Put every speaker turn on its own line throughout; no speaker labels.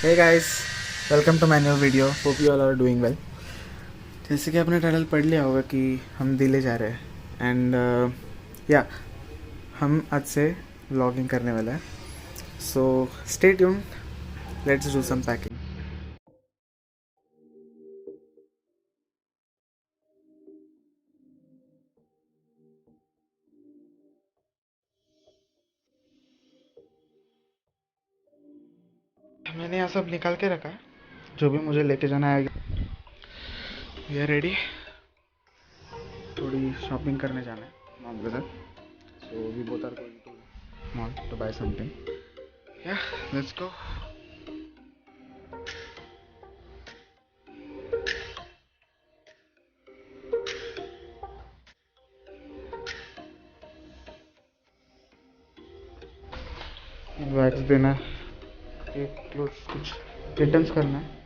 Hey guys, welcome to my new video. Hope you all are doing well. जैसे कि आपने title पढ़ लिया होगा कि हम दिल्ली जा रहे हैं एंड या हम आज से व्लॉगिंग करने वाला है। So stay tuned, let's do some packing. मैंने यहाँ सब निकाल के रखा है, जो भी मुझे लेके जाना है। We are ready. थोड़ी शॉपिंग करने जाना है मॉल के साथ। So we both are going to mall to buy something. Yeah let's go. Wax देना है, क्लोथ्स कुछ रिटर्न्स करना है।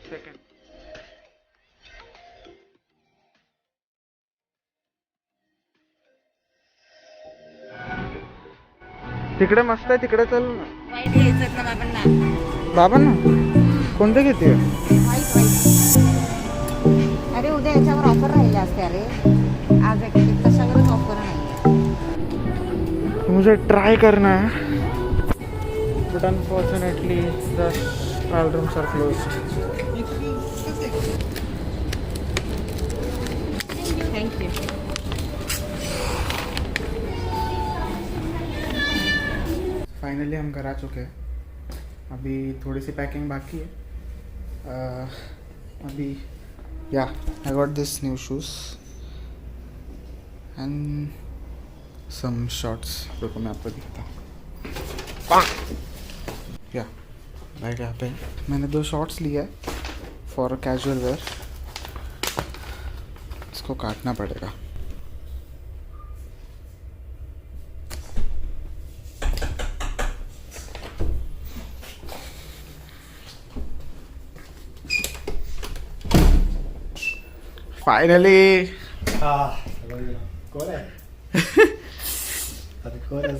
सेकंड तिकडे मस्त आहे, तिकडे चल ना.
वाईट घ्यायचं ना बाबांना.
बाबांना कोणते घेते?
White white. अरे उद्या याच्यावर ऑफर राहिल्या असते. अरे आज कशावरच ऑफर नाही.
मुझे ट्राई करना है but unfortunately the trial rooms are closed.
Thank you.
Finally हम घर आ चुके हैं. अभी थोड़ी सी पैकिंग बाकी है. अभी yeah I got this new shoes and some shorts. रुको मैं आपको दिखाता हूँ. या बैग यहाँ पे मैंने 2 शॉर्ट्स लिया है फॉर कैजुअल वेयर. इसको काटना पड़ेगा. फाइनली
कौन है? अरे कौन है?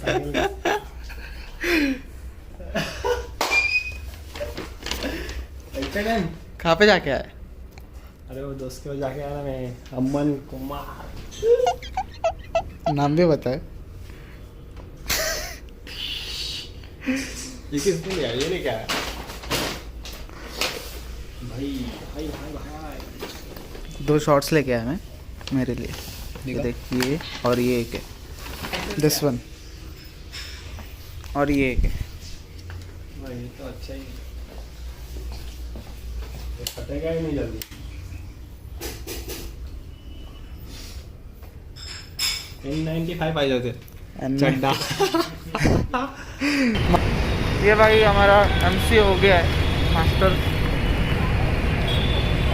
कहाँ पे जाके आए?
अरे वो दोस्त के पास जाके आया ना मैं. अमन कुमार.
नाम भी बताए.
ये किसने लिया? ये नहीं क्या है? भाई भाई भाई भाई
2 शॉर्ट्स लेके आया मैं मेरे लिए. ये देख, ये और ये एक है. दिस वन और ये एक है.
भाई ये तो अच्छा ही है. ये फटेगा ही नहीं जल्दी. N95 आ जाते चड्डा.
ये भाई हमारा MC हो गया है मास्टर.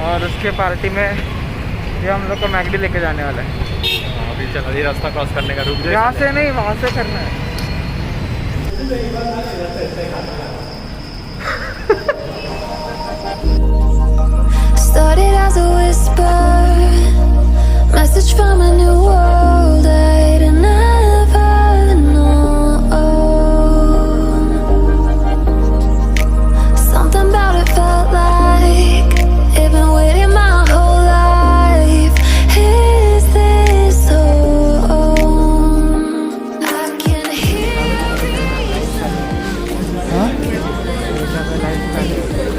और उसके पार्टी में ये हम लोग को मैगडी लेके जाने वाला है.
अभी चल रही रास्ता क्रॉस करने का. रुक जाए.
यहाँ से नहीं, वहाँ से करना है.
Started as a whisper, message from a new world I'd never known. Something about it felt like it'd been waiting my whole life. Is this home? I can hear
हाँ?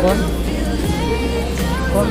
कौन कौन